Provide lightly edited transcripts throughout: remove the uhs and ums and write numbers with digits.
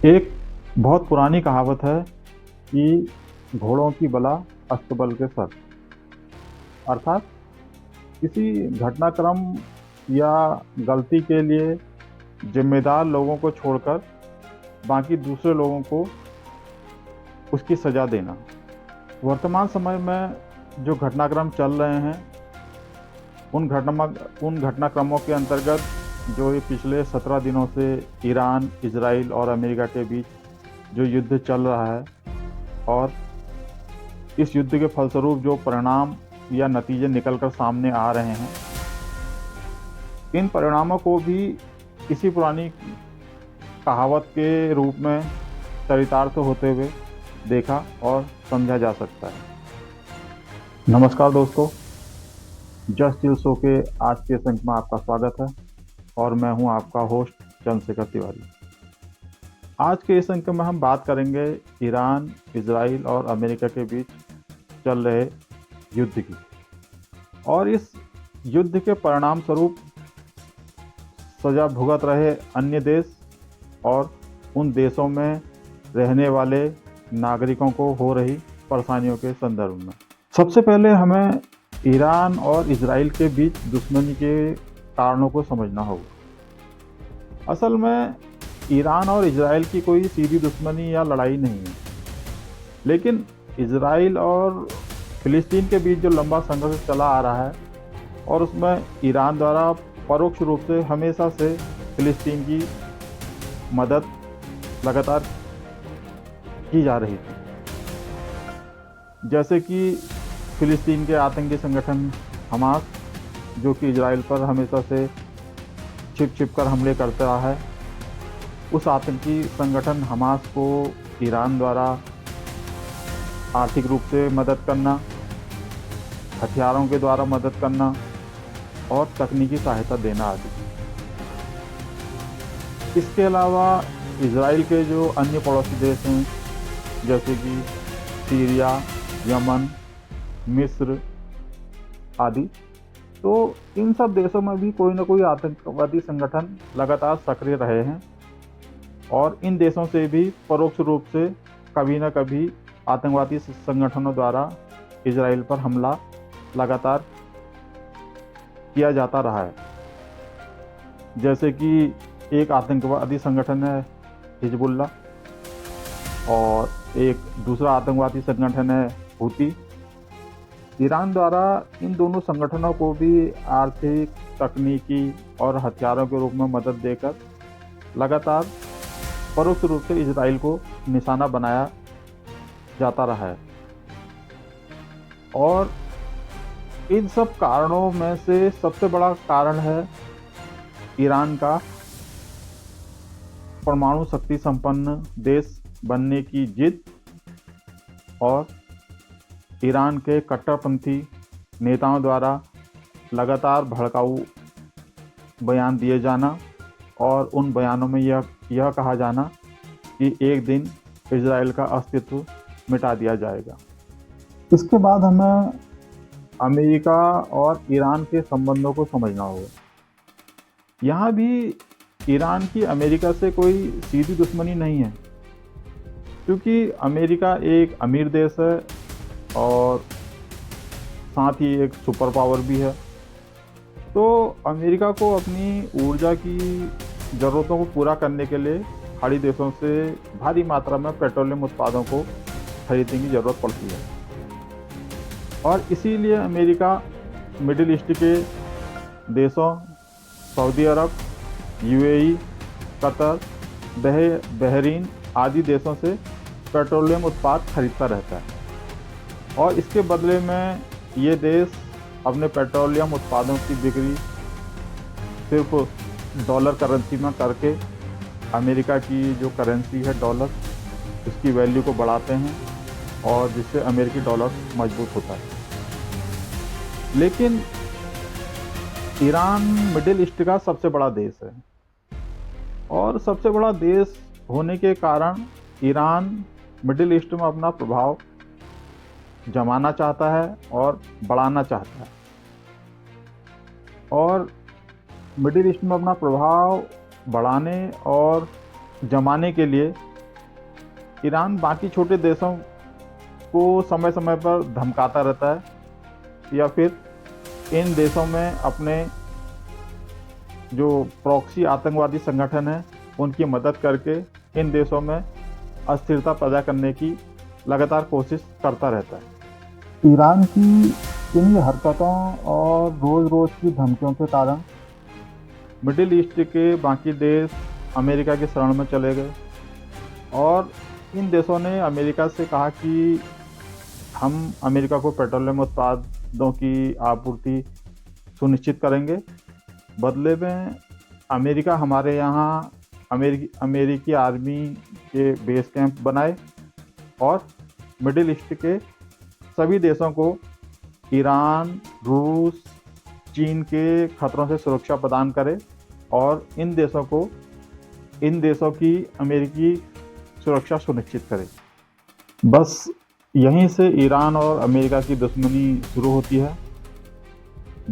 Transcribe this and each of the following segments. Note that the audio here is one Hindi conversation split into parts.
एक बहुत पुरानी कहावत है कि घोड़ों की बला अस्तबल के सर। अर्थात किसी घटनाक्रम या गलती के लिए जिम्मेदार लोगों को छोड़कर बाकी दूसरे लोगों को उसकी सजा देना। वर्तमान समय में जो घटनाक्रम चल रहे हैं उन घटनाक्रमों के अंतर्गत जो ये पिछले 17 दिनों से ईरान, इजराइल और अमेरिका के बीच जो युद्ध चल रहा है और इस युद्ध के फलस्वरूप जो परिणाम या नतीजे निकलकर सामने आ रहे हैं, इन परिणामों को भी किसी पुरानी कहावत के रूप में चरितार्थ होते हुए देखा और समझा जा सकता है। नमस्कार दोस्तों, जस्ट चिल शो के आज के अंक में आपका स्वागत है और मैं हूं आपका होस्ट चंद्रशेखर तिवारी। आज के इस अंक में हम बात करेंगे ईरान, इजराइल और अमेरिका के बीच चल रहे युद्ध की और इस युद्ध के परिणाम स्वरूप सजा भुगत रहे अन्य देश और उन देशों में रहने वाले नागरिकों को हो रही परेशानियों के संदर्भ में। सबसे पहले हमें ईरान और इजराइल के बीच दुश्मनी के कारणों को समझना होगा। असल में ईरान और इजराइल की कोई सीधी दुश्मनी या लड़ाई नहीं है, लेकिन इजराइल और फिलिस्तीन के बीच जो लंबा संघर्ष चला आ रहा है और उसमें ईरान द्वारा परोक्ष रूप से हमेशा से फिलिस्तीन की मदद लगातार की जा रही थी। जैसे कि फिलिस्तीन के आतंकी संगठन हमास, जो कि इजराइल पर हमेशा से छिप कर हमले करता रहा है, उस आतंकी संगठन हमास को ईरान द्वारा आर्थिक रूप से मदद करना, हथियारों के द्वारा मदद करना और तकनीकी सहायता देना आदि। इसके अलावा इजराइल के जो अन्य पड़ोसी देश हैं, जैसे कि सीरिया, यमन, मिस्र आदि, तो इन सब देशों में भी कोई ना कोई आतंकवादी संगठन लगातार सक्रिय रहे हैं और इन देशों से भी परोक्ष रूप से कभी ना कभी आतंकवादी संगठनों द्वारा इजराइल पर हमला लगातार किया जाता रहा है। जैसे कि एक आतंकवादी संगठन है हिजबुल्लाह और एक दूसरा आतंकवादी संगठन है हूती। ईरान द्वारा इन दोनों संगठनों को भी आर्थिक, तकनीकी और हथियारों के रूप में मदद देकर लगातार परोक्ष रूप से इजराइल को निशाना बनाया जाता रहा है। और इन सब कारणों में से सबसे बड़ा कारण है ईरान का परमाणु शक्ति संपन्न देश बनने की जिद और ईरान के कट्टरपंथी नेताओं द्वारा लगातार भड़काऊ बयान दिए जाना और उन बयानों में यह कहा जाना कि एक दिन इजराइल का अस्तित्व मिटा दिया जाएगा। इसके बाद हमें अमेरिका और ईरान के संबंधों को समझना होगा। यहाँ भी ईरान की अमेरिका से कोई सीधी दुश्मनी नहीं है, क्योंकि अमेरिका एक अमीर देश है और साथ ही एक सुपर पावर भी है। तो अमेरिका को अपनी ऊर्जा की ज़रूरतों को पूरा करने के लिए खाड़ी देशों से भारी मात्रा में पेट्रोलियम उत्पादों को खरीदने की ज़रूरत पड़ती है और इसीलिए अमेरिका मिडिल ईस्ट के देशों सऊदी अरब, यूएई, कतर, बहरीन आदि देशों से पेट्रोलियम उत्पाद खरीदता रहता है और इसके बदले में ये देश अपने पेट्रोलियम उत्पादों की बिक्री सिर्फ डॉलर करेंसी में करके अमेरिका की जो करेंसी है डॉलर, उसकी वैल्यू को बढ़ाते हैं और जिससे अमेरिकी डॉलर मजबूत होता है। लेकिन ईरान मिडिल ईस्ट का सबसे बड़ा देश है और सबसे बड़ा देश होने के कारण ईरान मिडिल ईस्ट में अपना प्रभाव जमाना चाहता है और बढ़ाना चाहता है और मिडिल ईस्ट में अपना प्रभाव बढ़ाने और जमाने के लिए ईरान बाकी छोटे देशों को समय समय पर धमकाता रहता है या फिर इन देशों में अपने जो प्रॉक्सी आतंकवादी संगठन है उनकी मदद करके इन देशों में अस्थिरता पैदा करने की लगातार कोशिश करता रहता है। ईरान की इन्हीं हरकतों और रोज़ रोज़ की धमकियों के कारण मिडिल ईस्ट के बाकी देश अमेरिका की शरण में चले गए और इन देशों ने अमेरिका से कहा कि हम अमेरिका को पेट्रोलियम उत्पादों की आपूर्ति सुनिश्चित करेंगे, बदले में अमेरिका हमारे यहाँ अमेरिकी आर्मी के बेस कैंप बनाए और मिडिल ईस्ट के सभी देशों को ईरान, रूस, चीन के खतरों से सुरक्षा प्रदान करे और इन देशों की अमेरिकी सुरक्षा सुनिश्चित करे। बस यहीं से ईरान और अमेरिका की दुश्मनी शुरू होती है,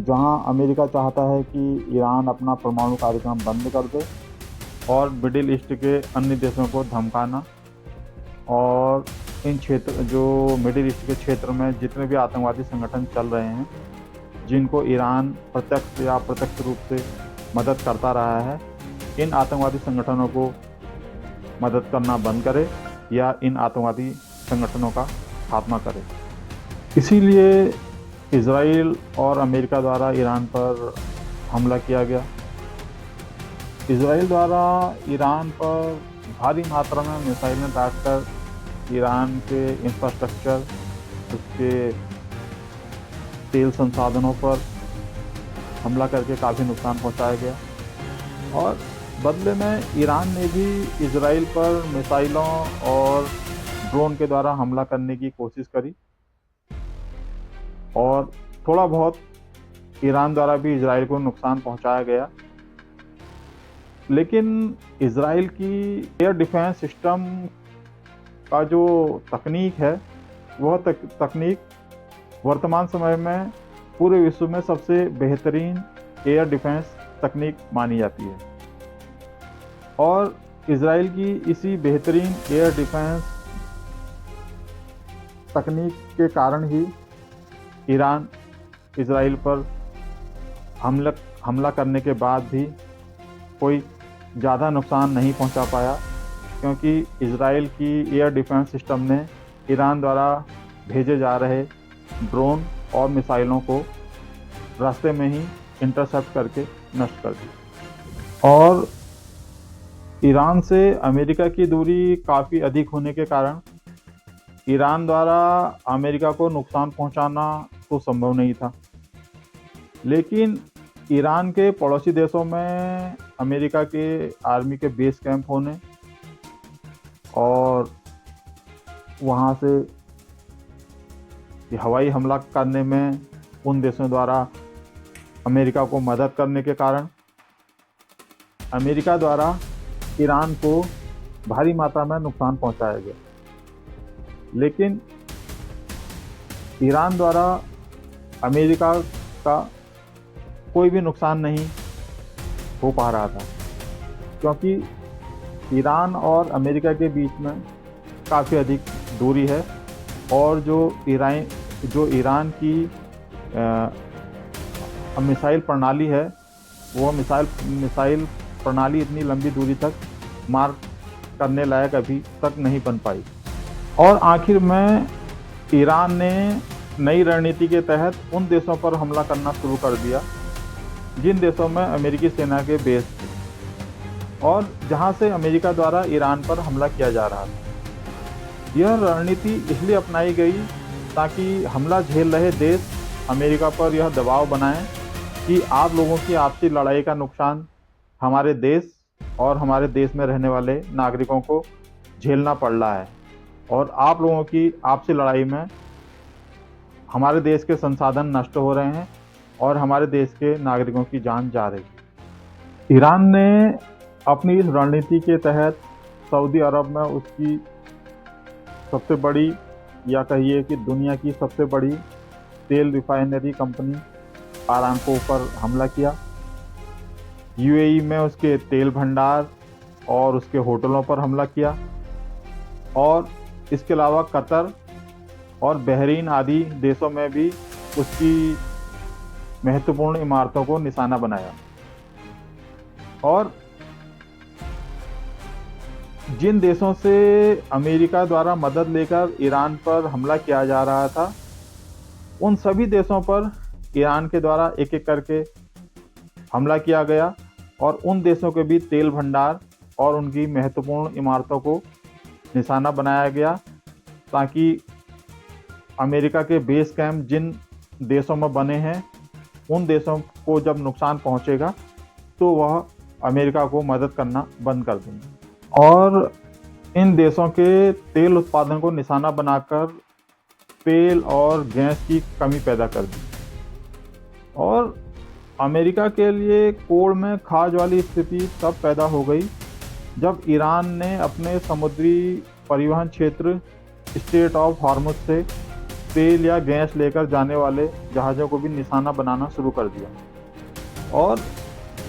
जहां अमेरिका चाहता है कि ईरान अपना परमाणु कार्यक्रम बंद कर दे और मिडिल ईस्ट के अन्य देशों को धमकाना और इन क्षेत्र जो मिडिल ईस्ट के क्षेत्र में जितने भी आतंकवादी संगठन चल रहे हैं जिनको ईरान प्रत्यक्ष या अप्रत्यक्ष रूप से मदद करता रहा है, इन आतंकवादी संगठनों को मदद करना बंद करे या इन आतंकवादी संगठनों का खात्मा करे। इसीलिए इजराइल और अमेरिका द्वारा ईरान पर हमला किया गया। इजराइल द्वारा ईरान पर भारी मात्रा में मिसाइलें दागकर ईरान के इंफ्रास्ट्रक्चर, उसके तेल संसाधनों पर हमला करके काफ़ी नुकसान पहुंचाया गया और बदले में ईरान ने भी इजराइल पर मिसाइलों और ड्रोन के द्वारा हमला करने की कोशिश करी और थोड़ा बहुत ईरान द्वारा भी इजराइल को नुकसान पहुंचाया गया। लेकिन इजराइल की एयर डिफेंस सिस्टम का जो तकनीक है वह तकनीक वर्तमान समय में पूरे विश्व में सबसे बेहतरीन एयर डिफेंस तकनीक मानी जाती है और इजराइल की इसी बेहतरीन एयर डिफेंस तकनीक के कारण ही ईरान इजराइल पर हमला करने के बाद भी कोई ज़्यादा नुकसान नहीं पहुंचा पाया, क्योंकि इजराइल की एयर डिफेंस सिस्टम ने ईरान द्वारा भेजे जा रहे ड्रोन और मिसाइलों को रास्ते में ही इंटरसेप्ट करके नष्ट कर दिया। और ईरान से अमेरिका की दूरी काफ़ी अधिक होने के कारण ईरान द्वारा अमेरिका को नुकसान पहुंचाना तो संभव नहीं था, लेकिन ईरान के पड़ोसी देशों में अमेरिका के आर्मी के बेस कैंप होने और वहां से हवाई हमला करने में उन देशों द्वारा अमेरिका को मदद करने के कारण अमेरिका द्वारा ईरान को भारी मात्रा में नुकसान पहुंचाया गया। लेकिन ईरान द्वारा अमेरिका का कोई भी नुकसान नहीं हो पा रहा था, क्योंकि ईरान और अमेरिका के बीच में काफ़ी अधिक दूरी है और जो ईरान की मिसाइल प्रणाली है वो मिसाइल प्रणाली इतनी लंबी दूरी तक मार करने लायक अभी तक नहीं बन पाई। और आखिर में ईरान ने नई रणनीति के तहत उन देशों पर हमला करना शुरू कर दिया जिन देशों में अमेरिकी सेना के बेस थे और जहां से अमेरिका द्वारा ईरान पर हमला किया जा रहा था। यह रणनीति इसलिए अपनाई गई ताकि हमला झेल रहे देश अमेरिका पर यह दबाव बनाएं कि आप लोगों की आपसी लड़ाई का नुकसान हमारे देश और हमारे देश में रहने वाले नागरिकों को झेलना पड़ रहा है और आप लोगों की आपसी लड़ाई में हमारे देश के संसाधन नष्ट हो रहे हैं और हमारे देश के नागरिकों की जान जा रही है। ईरान ने अपनी इस रणनीति के तहत सऊदी अरब में उसकी सबसे बड़ी या कहिए कि दुनिया की सबसे बड़ी तेल रिफाइनरी कंपनी आरामको पर हमला किया। यूएई में उसके तेल भंडार और उसके होटलों पर हमला किया और इसके अलावा कतर और बहरीन आदि देशों में भी उसकी महत्वपूर्ण इमारतों को निशाना बनाया। और जिन देशों से अमेरिका द्वारा मदद लेकर ईरान पर हमला किया जा रहा था, उन सभी देशों पर ईरान के द्वारा एक एक करके हमला किया गया और उन देशों के भी तेल भंडार और उनकी महत्वपूर्ण इमारतों को निशाना बनाया गया, ताकि अमेरिका के बेस कैंप जिन देशों में बने हैं उन देशों को जब नुकसान पहुंचेगा तो वह अमेरिका को मदद करना बंद कर देंगे और इन देशों के तेल उत्पादन को निशाना बनाकर तेल और गैस की कमी पैदा कर दी। और अमेरिका के लिए कोड़ में खाज वाली स्थिति तब पैदा हो गई जब ईरान ने अपने समुद्री परिवहन क्षेत्र स्ट्रेट ऑफ हॉर्मुज से तेल या गैस लेकर जाने वाले जहाज़ों को भी निशाना बनाना शुरू कर दिया और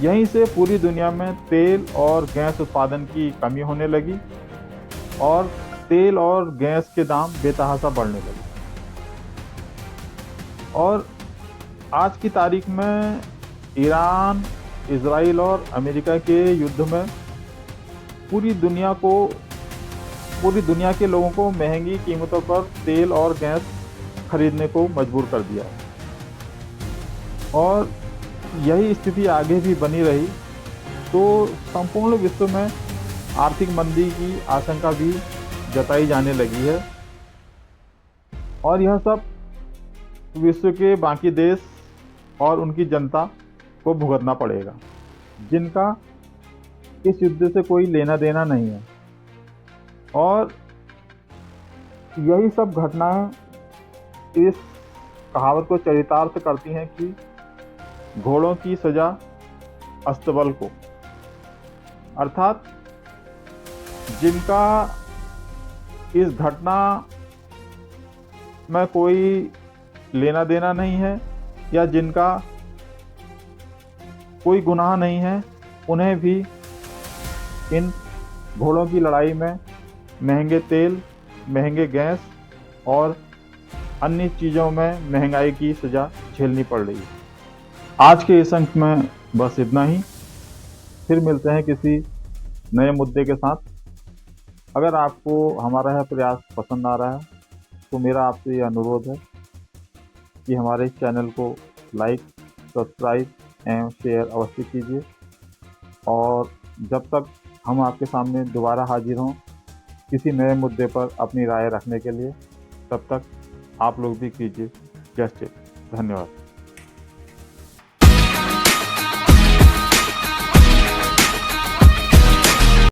यहीं से पूरी दुनिया में तेल और गैस उत्पादन की कमी होने लगी और तेल और गैस के दाम बेतहाशा बढ़ने लगे। और आज की तारीख में ईरान, इजराइल और अमेरिका के युद्ध में पूरी दुनिया के लोगों को महंगी कीमतों पर तेल और गैस खरीदने को मजबूर कर दिया है और यही स्थिति आगे भी बनी रही तो संपूर्ण विश्व में आर्थिक मंदी की आशंका भी जताई जाने लगी है और यह सब विश्व के बाकी देश और उनकी जनता को भुगतना पड़ेगा, जिनका इस युद्ध से कोई लेना देना नहीं है। और यही सब घटनाएं इस कहावत को चरितार्थ करती हैं कि घोड़ों की सजा अस्तबल को, अर्थात जिनका इस घटना में कोई लेना देना नहीं है या जिनका कोई गुनाह नहीं है, उन्हें भी इन घोड़ों की लड़ाई में महंगे तेल, महंगे गैस और अन्य चीज़ों में महंगाई की सज़ा झेलनी पड़ रही है। आज के इस अंक में बस इतना ही। फिर मिलते हैं किसी नए मुद्दे के साथ। अगर आपको हमारा यह प्रयास पसंद आ रहा है तो मेरा आपसे ये अनुरोध है कि हमारे इस चैनल को लाइक, सब्सक्राइब एवं शेयर अवश्य कीजिए और जब तक हम आपके सामने दोबारा हाजिर हों किसी नए मुद्दे पर अपनी राय रखने के लिए, तब तक आप लोग भी कीजिए। जय श्री। धन्यवाद।